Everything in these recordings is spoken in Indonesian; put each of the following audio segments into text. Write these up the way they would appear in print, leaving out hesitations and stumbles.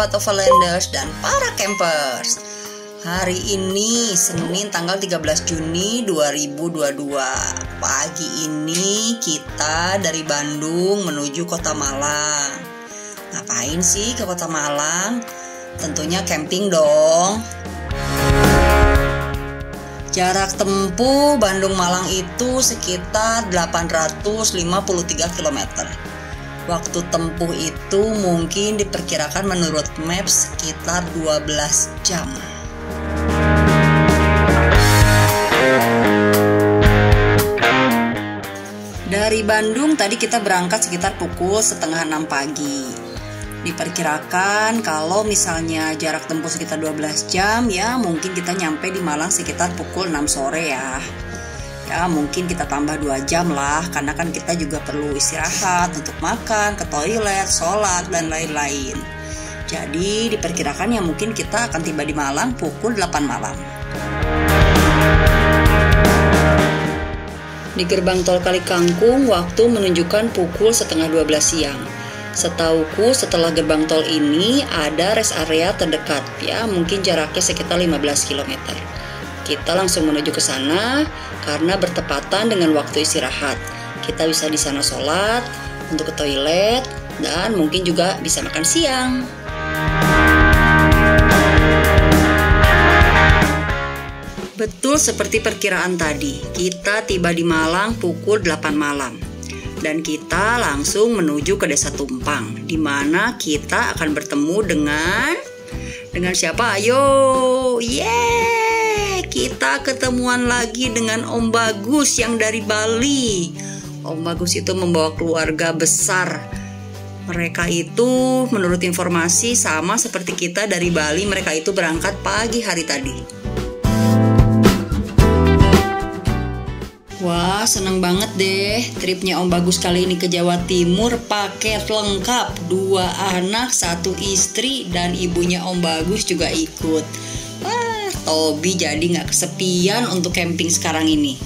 sahabat Overlanders dan para campers. Hari ini Senin tanggal 13 Juni 2022. Pagi ini kita dari Bandung menuju Kota Malang. Ngapain sih ke Kota Malang? Tentunya camping dong. Jarak tempuh Bandung Malang itu sekitar 853 km. Waktu tempuh itu mungkin diperkirakan menurut maps sekitar 12 jam. Dari Bandung tadi kita berangkat sekitar pukul 5:30 pagi. Diperkirakan kalau misalnya jarak tempuh sekitar 12 jam ya mungkin kita nyampe di Malang sekitar pukul 6 sore ya. Ya mungkin kita tambah 2 jam lah karena kan kita juga perlu istirahat untuk makan, ke toilet, sholat dan lain-lain. Jadi diperkirakan ya mungkin kita akan tiba di Malang pukul 8 malam. Di gerbang tol Kali Kangkung waktu menunjukkan pukul 11:30 siang. Setauku setelah gerbang tol ini ada rest area terdekat ya mungkin jaraknya sekitar 15 km. Kita langsung menuju ke sana karena bertepatan dengan waktu istirahat. Kita bisa di sana sholat, untuk ke toilet, dan mungkin juga bisa makan siang. Betul seperti perkiraan tadi, kita tiba di Malang pukul 8 malam. Dan kita langsung menuju ke Desa Tumpang, di mana kita akan bertemu dengan siapa? Ayo, kita ketemuan lagi dengan Om Bagus yang dari Bali. Om Bagus itu membawa keluarga besar. Mereka itu menurut informasi sama seperti kita dari Bali, mereka itu berangkat pagi hari tadi. Wah, seneng banget deh tripnya Om Bagus kali ini ke Jawa Timur, paket lengkap, 2 anak, 1 istri, dan ibunya Om Bagus juga ikut. Wah, Tobi jadi gak kesepian untuk camping sekarang ini.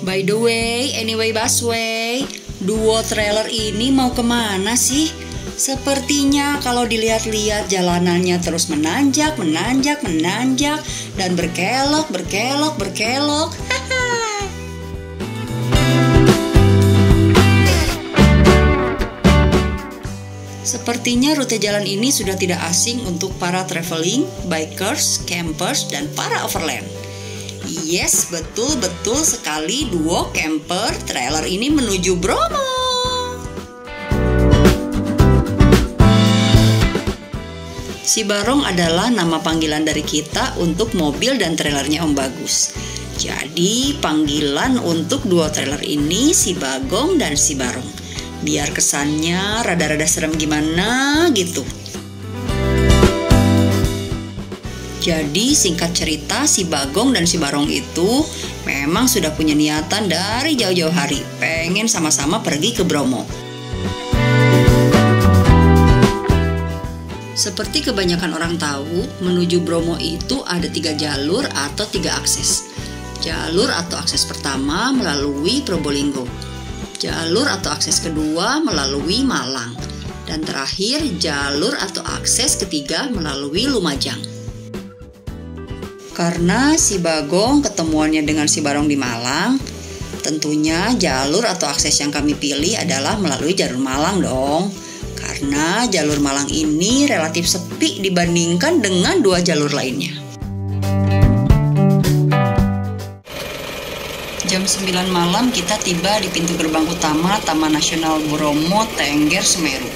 By the way, anyway Busway, duo trailer ini mau kemana sih? Sepertinya kalau dilihat-lihat jalanannya terus menanjak dan berkelok. Sepertinya rute jalan ini sudah tidak asing untuk para traveling, bikers, campers, dan para overland. Yes, betul sekali duo camper trailer ini menuju Bromo. Sibarong adalah nama panggilan dari kita untuk mobil dan trailernya Om Bagus. Jadi panggilan untuk dua trailer ini si Bagong dan si Barong. Biar kesannya rada-rada serem gimana gitu. Jadi singkat cerita si Bagong dan si Barong itu memang sudah punya niatan dari jauh-jauh hari. Pengen sama-sama pergi ke Bromo. Seperti kebanyakan orang tahu, menuju Bromo itu ada 3 jalur atau 3 akses. Jalur atau akses pertama melalui Probolinggo. Jalur atau akses kedua melalui Malang. Dan terakhir jalur atau akses ketiga melalui Lumajang. Karena si Bagong ketemuannya dengan si Barong di Malang, tentunya jalur atau akses yang kami pilih adalah melalui jalur Malang dong. Karena jalur Malang ini relatif sepi dibandingkan dengan 2 jalur lainnya. Jam 9 malam kita tiba di pintu gerbang utama Taman Nasional Bromo Tengger Semeru.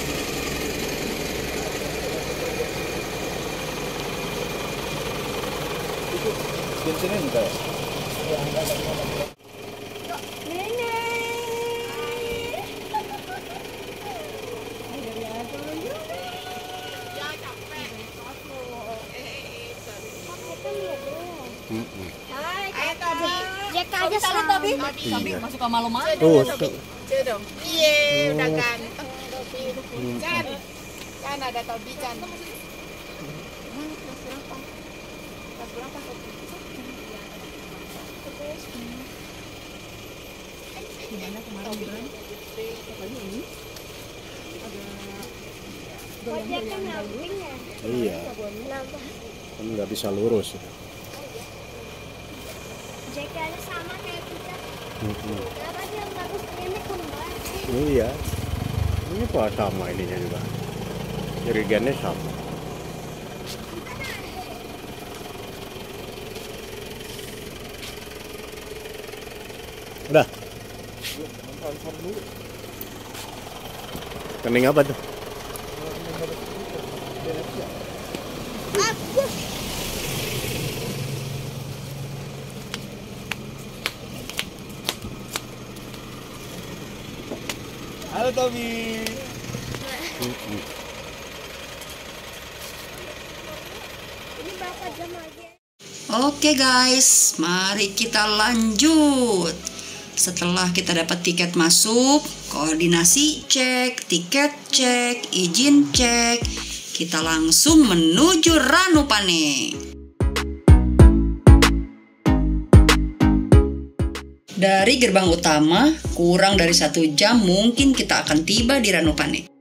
Tobi masuk ke malu-malu. Iya dong. Iya, udah ganteng Tobi. Kan ada Tobi kan. Kelas berapa Tobi? Gimana kemarin? Pokoknya ini ada Iya. Kan nggak bisa lurus. Jakarta sama kayak kita. Apa sih yang bagus ini kembar? Iya. Ini kok sama ininya juga. Jerigennya sama. Udah. Kening apa tuh? Halo Tommy. Ini berapa jam lagi? Oke guys, mari kita lanjut. Setelah kita dapat tiket masuk, koordinasi cek, tiket cek, izin cek, kita langsung menuju Ranupane. Dari gerbang utama, kurang dari 1 jam mungkin kita akan tiba di Ranupane.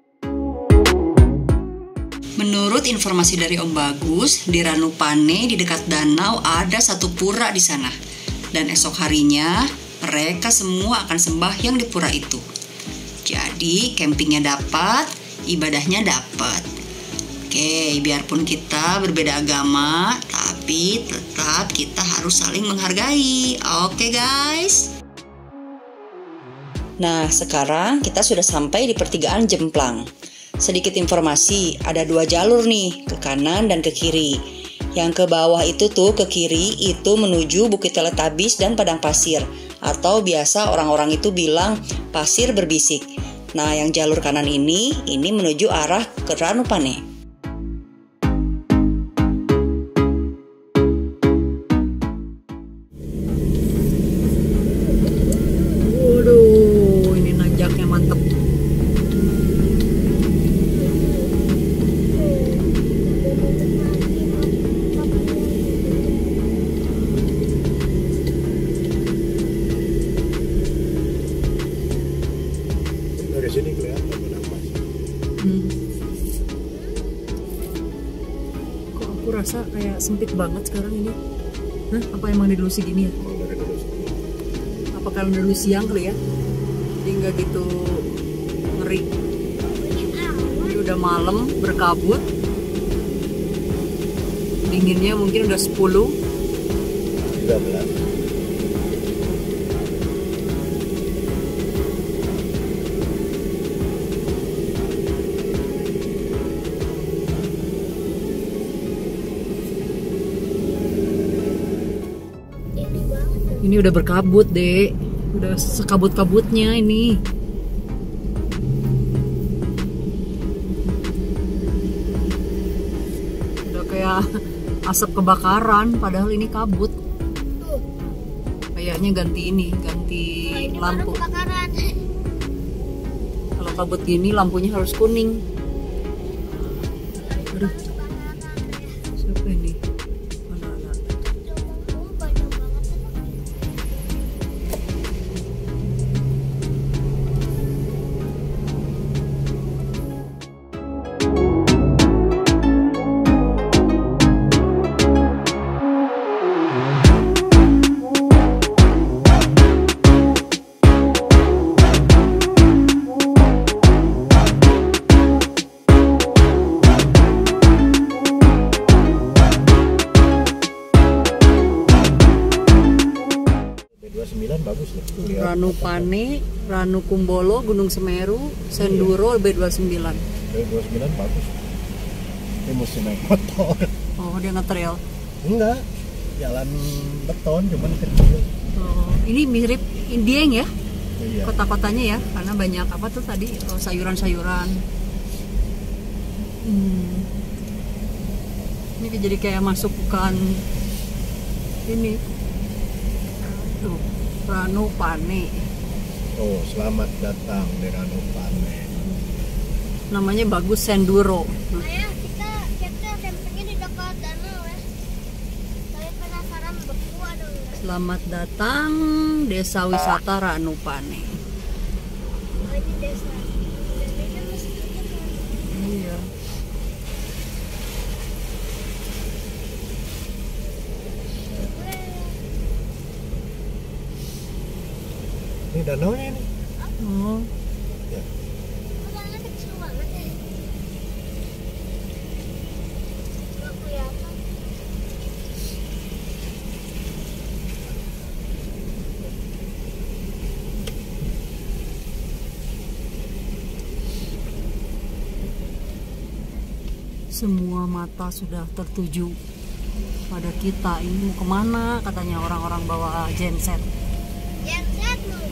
Menurut informasi dari Om Bagus, di Ranupane di dekat danau ada satu pura di sana. Dan esok harinya, mereka semua akan sembahyang di pura itu. Jadi, campingnya dapat, ibadahnya dapat. Oke, biarpun kita berbeda agama, tapi tetap kita harus saling menghargai. Oke guys. Nah, sekarang kita sudah sampai di pertigaan Jemplang. Sedikit informasi, ada 2 jalur nih, ke kanan dan ke kiri. Yang ke bawah itu tuh, ke kiri, itu menuju Bukit Teletabis dan Padang Pasir. Atau biasa orang-orang itu bilang pasir berbisik. Nah, yang jalur kanan ini menuju arah ke Ranupane. Waduh, ini nanjaknya mantep. Dari sini kelihatan Padang Pasir. Kok aku rasa kayak sempit banget sekarang ini? Hah? Apa emang dulu segini ya? Emang dari dulu. Apa kalau dulu siang kali ya? Jadi nggak gitu ngeri. Ini udah malam, berkabut. Dinginnya mungkin udah 10. 13. Ini udah berkabut, Dek. Udah sekabut-kabutnya ini. Udah kayak asap kebakaran, padahal ini kabut. Kayaknya ganti ini, ganti lampu. Kebakaran. Kalau kabut gini lampunya harus kuning. Aduh, siapa ini? Mana ada? Bagus loh. Ranupane, Ranukumbolo, Gunung Semeru, Senduro, B29. B29 bagus. Ini mesti naik motor. Oh, dia nge-trail. Enggak, jalan beton cuman kecil. Oh, ini mirip Dieng ya? Iya. Kota-kotanya ya, karena banyak apa tuh tadi, sayuran-sayuran. Ini jadi kayak masuk bukan ini. Tuh, Ranupane. Oh, selamat datang di Ranupane. Namanya bagus, Senduro. Ayah, kita campingnya di dekat danau ya. Saya penasaran beku ada enggak? Selamat datang Desa Wisata Ranupane. Oh, ini desa. Desanya masih dekat. Iya. danaunya ini. Oh. Danaunya kecil banget ya. Nggak kelihatan. Semua mata sudah tertuju pada kita. Ini mau kemana katanya orang-orang bawa genset. Lihat loh.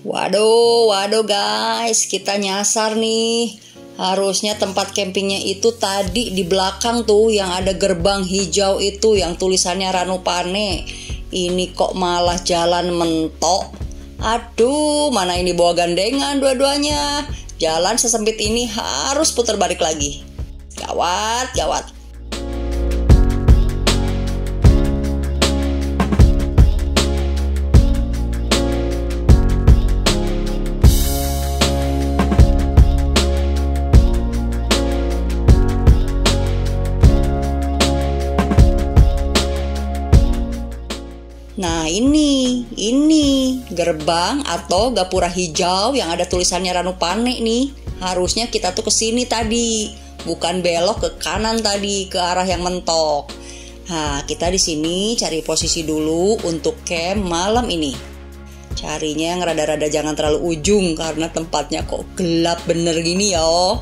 Waduh guys, kita nyasar nih. Harusnya tempat campingnya itu tadi di belakang tuh yang ada gerbang hijau itu yang tulisannya Ranupane. Ini kok malah jalan mentok. Aduh, mana ini bawa gandengan dua-duanya. Jalan sesempit ini harus putar balik lagi. Gawat. Nah ini gerbang atau gapura hijau yang ada tulisannya Ranupane nih. Harusnya kita tuh kesini tadi, bukan belok ke kanan tadi ke arah yang mentok. Nah kita di sini cari posisi dulu untuk camp malam ini. Carinya yang rada-rada jangan terlalu ujung karena tempatnya kok gelap bener gini ya.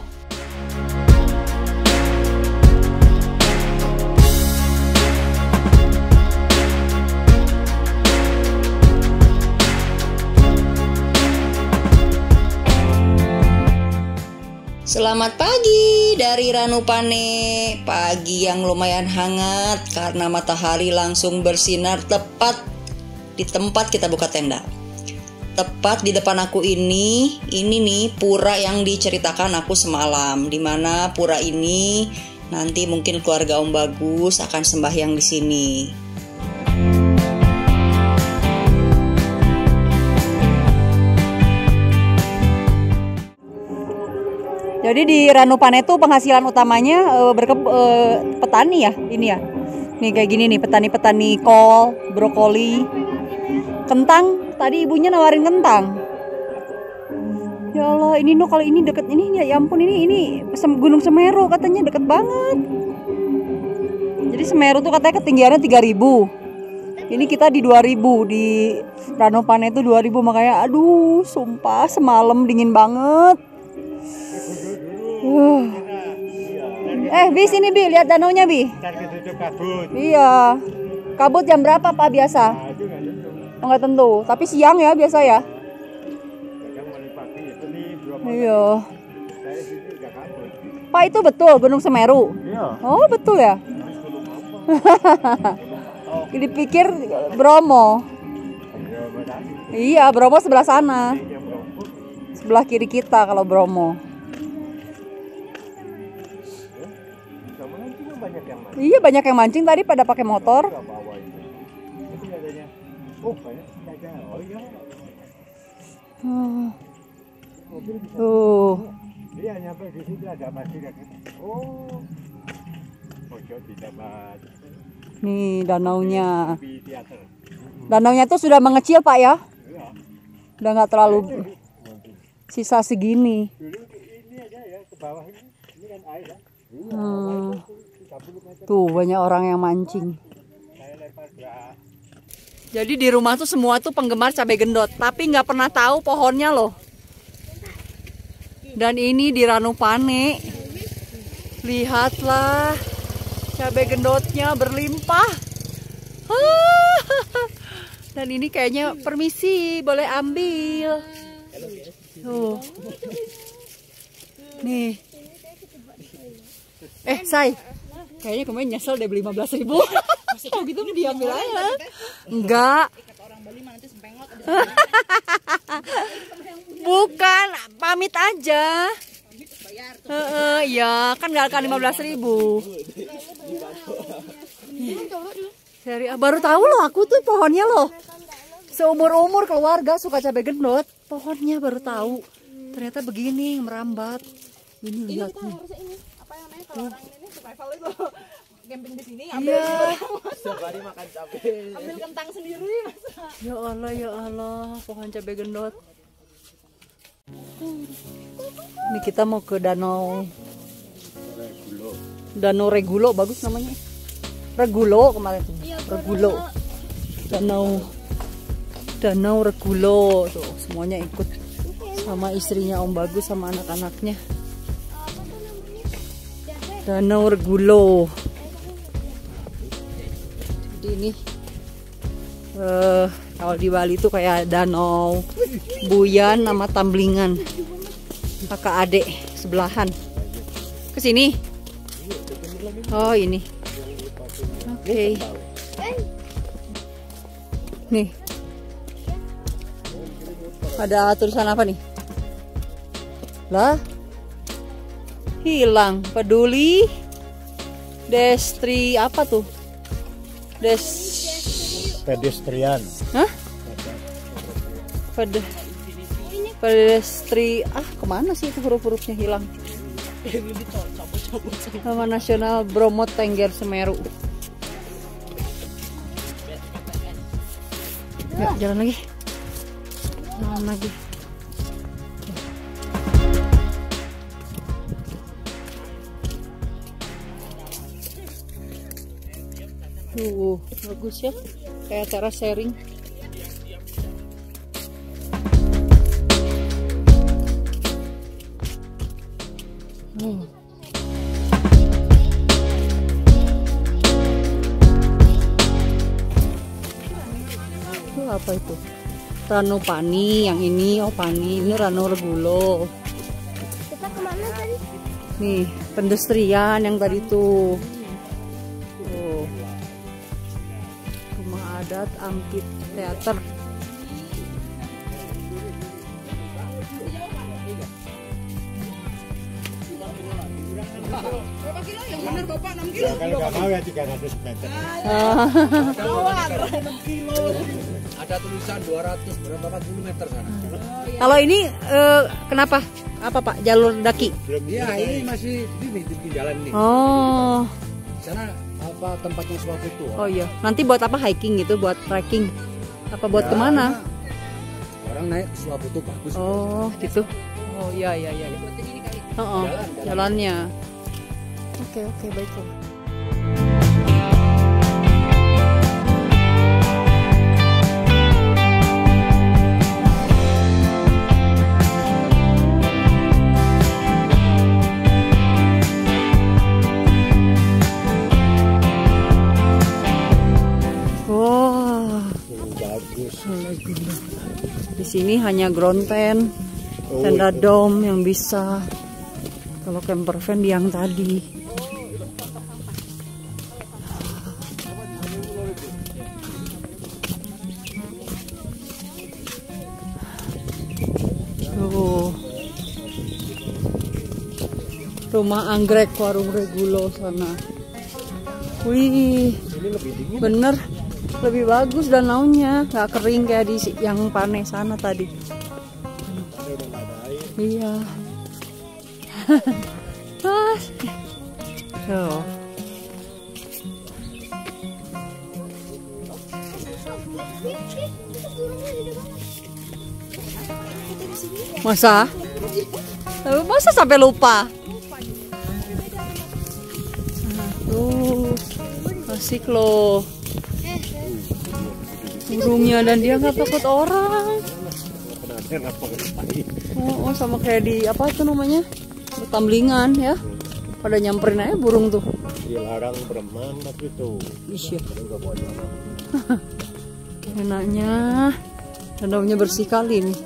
Selamat pagi dari Ranupane. Pagi yang lumayan hangat karena matahari langsung bersinar tepat di tempat kita buka tenda. Tepat di depan aku ini nih pura yang diceritakan aku semalam. Dimana pura ini nanti mungkin keluarga Om Bagus akan sembahyang di sini. Jadi di Ranupane itu penghasilan utamanya petani ya, ini ya. Nih kayak gini nih, petani-petani kol, brokoli, kentang. Tadi ibunya nawarin kentang. Ya Allah, ini no kalau ini deket ini ya ampun ini Gunung Semeru katanya deket banget. Jadi Semeru tuh katanya ketinggiannya 3000. Ini kita di 2000, di Ranupane itu 2000, makanya aduh sumpah semalam dingin banget. Bi sini Bi, lihat danaunya Bi. Iya. Kabut jam berapa Pak biasa? Nggak tentu, tapi siang ya biasa ya. Iya. Pak itu betul Gunung Semeru? Oh betul ya. Dipikir Bromo. Iya Bromo sebelah sana. Sebelah kiri kita kalau Bromo. Iya banyak yang mancing tadi pada pakai motor. Tuh. Nih danaunya. Danaunya tuh sudah mengecil Pak ya. Udah nggak terlalu sisa segini. Tuh banyak orang yang mancing. Jadi di rumah tuh semua tuh penggemar cabai gendot, tapi nggak pernah tahu pohonnya loh. Dan ini di Ranupane, lihatlah cabai gendotnya berlimpah. Dan ini kayaknya permisi, boleh ambil. Tuh. Nih. Say. Kayaknya kemarin nyesel deh beli 15.000. Oh gitu diambil aja. Enggak. Bukan, pamit aja. Iya, kan nggak akan 15.000. Baru tahu loh aku tuh pohonnya loh. Seumur-umur keluarga suka cabai gendot, pohonnya baru tahu. Ternyata begini merambat. Ini lihat nih. camping di sini. Iya. Setiap hari makan cabai. Ambil kentang sendiri. Ya Allah, pohon cabai gendot. Ini kita mau ke danau Regulo, bagus namanya. Regulo kemarin tuh. Regulo. Danau Regulo tuh, semuanya ikut sama istrinya Om Bagus sama anak-anaknya. Danau Regulo. Jadi ini kalau di Bali tuh kayak Danau Buyan sama Tamblingan, kakak adik sebelahan. Kesini. Oh ini. Oke. Nih. Ada tulisan apa nih? Lah. Hilang. Peduli. Destri apa tuh? Pedestrian. Hah? Pedestri. Kemana sih itu huruf-hurufnya hilang? Taman Nasional Bromo Tengger Semeru. Yuk, jalan lagi. Bagus ya, kayak teras sharing. Itu apa itu? Ranu Pani, yang ini Pani, ini Ranu Regulo. Kita kemana tadi? Nih, pendestrian yang tadi tuh. Rumah adat Amphitheater. Berapa kilo? Yang benar Bapak 6 kilo. Kalau nggak mau ya 300 meter. Ada tulisan 240 meter sana. Kalau ini kenapa? Apa Pak? Jalur daki? Iya, ini masih di jalan nih. Oh. Sana apa tempatnya swafoto? Oh iya. Nanti buat apa hiking gitu? Buat trekking? Apa buat kemana? Orang naik swafoto bagus. Oh gitu. Oh iya. Jalannya. Oke, baiklah. Di sini hanya ground tent, tenda dom yang bisa. Kalau camper van yang tadi. Rumah anggrek warung Regulo sana. Wih, bener. Lebih bagus danaunya, nggak kering kayak di yang Pane sana tadi. Iya. Tuh. Masa sampai lupa? Tuh, asik loh. Burungnya dan dia nggak takut orang. Oh, sama kayak di apa itu namanya? Tamblingan ya. Pada nyamperin aja burung tuh. Dilarang berenang tapi tuh. Iya. Enaknya. Danaunya bersih kali nih.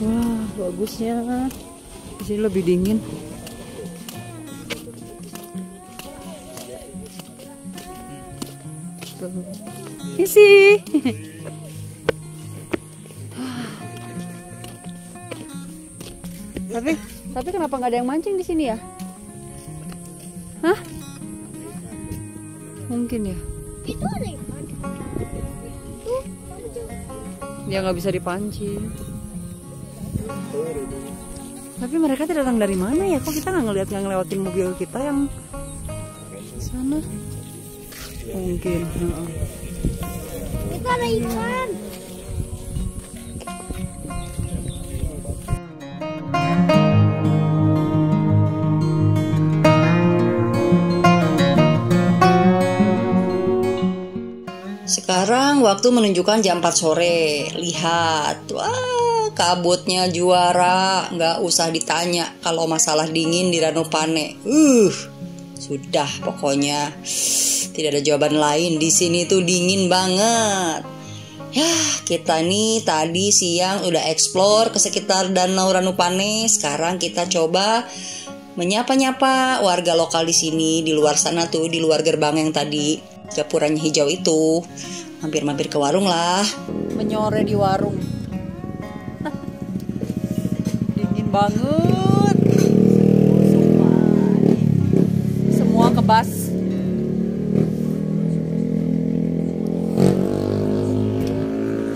Wah, bagusnya. Di sini lebih dingin. Isi. Tapi kenapa nggak ada yang mancing di sini ya? Hah? Mungkin ya. Itu ada ikan. Tuh, Dia nggak bisa dipancing. Tapi mereka datang dari mana ya? Kok kita nggak ngeliat yang ngelewatin mobil kita yang sana? Mungkin. itu ada ikan. Sekarang waktu menunjukkan jam 4 sore. Lihat, wah kabutnya juara. Nggak usah ditanya kalau masalah dingin di Ranupane. Sudah pokoknya tidak ada jawaban lain. Di sini tuh dingin banget. Ya, kita nih tadi siang udah explore ke sekitar Danau Ranupane. Sekarang kita coba menyapa-nyapa warga lokal di sini, di luar sana tuh, di luar gerbang yang tadi gapuranya hijau itu. Mampir-mampir ke warung lah. Menyore di warung. Dingin banget. Semua kebas.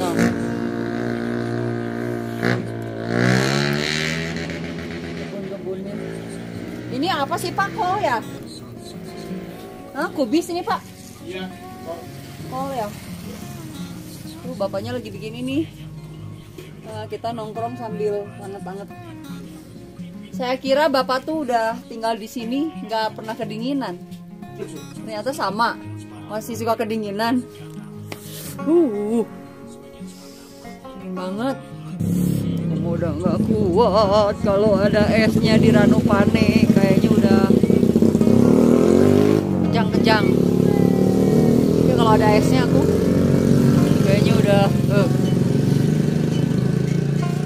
Nah. Kebun-kebunnya. Ini apa sih Pak? Kol ya? Hah, kubis ini Pak? Iya, kol ya. Tuh bapaknya lagi bikin ini. Kita nongkrong sambil banget. Saya kira bapak tuh udah tinggal di sini, nggak pernah kedinginan. Ternyata sama, masih suka kedinginan. Dingin banget. Udah nggak kuat kalau ada esnya di Ranupane, kayaknya udah kejang-kejang. Tapi kalau ada esnya aku kayaknya udah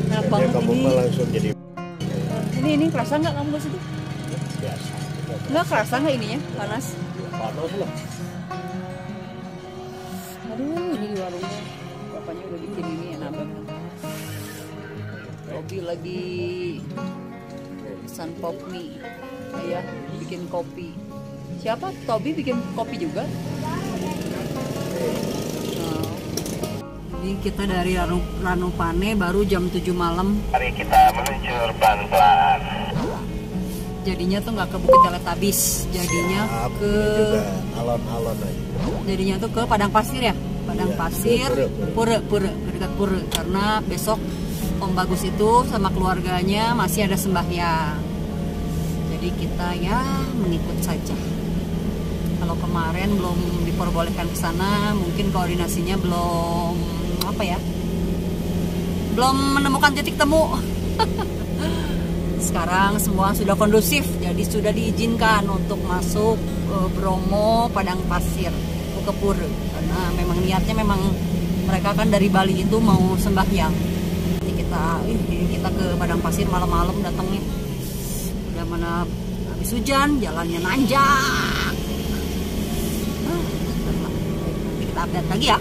enak banget ini. Langsung jadi Ini kerasa nggak kamu ke situ? biasa. Nggak kerasa nggak ininya panas? Panas lah. Aduh, ini di warungnya bapaknya udah bikin ini enak banget. Tobi lagi pesan pop mie, ayah bikin kopi. Siapa? Tobi bikin kopi juga? Jadi kita dari Ranupane baru jam 7 malam. Mari kita meluncur pelan-pelan. Jadinya tuh nggak ke Bukit Teletabis, jadinya ke alon-alon aja. jadinya tuh ke Padang Pasir ya, Padang Pasir, Pura, dekat Pura. Karena besok Om Bagus itu sama keluarganya masih ada sembahyang. Jadi kita ya mengikut saja. Kalau kemarin belum diperbolehkan ke sana, mungkin koordinasinya belum belum menemukan titik temu. Sekarang semua sudah kondusif, jadi sudah diizinkan untuk masuk Bromo, Padang Pasir, Ukepur. Karena memang niatnya mereka kan dari Bali itu mau sembahyang. Nanti kita ke Padang Pasir malam-malam datangnya. Udah mana habis hujan, jalannya nanjak. Nanti kita update lagi ya.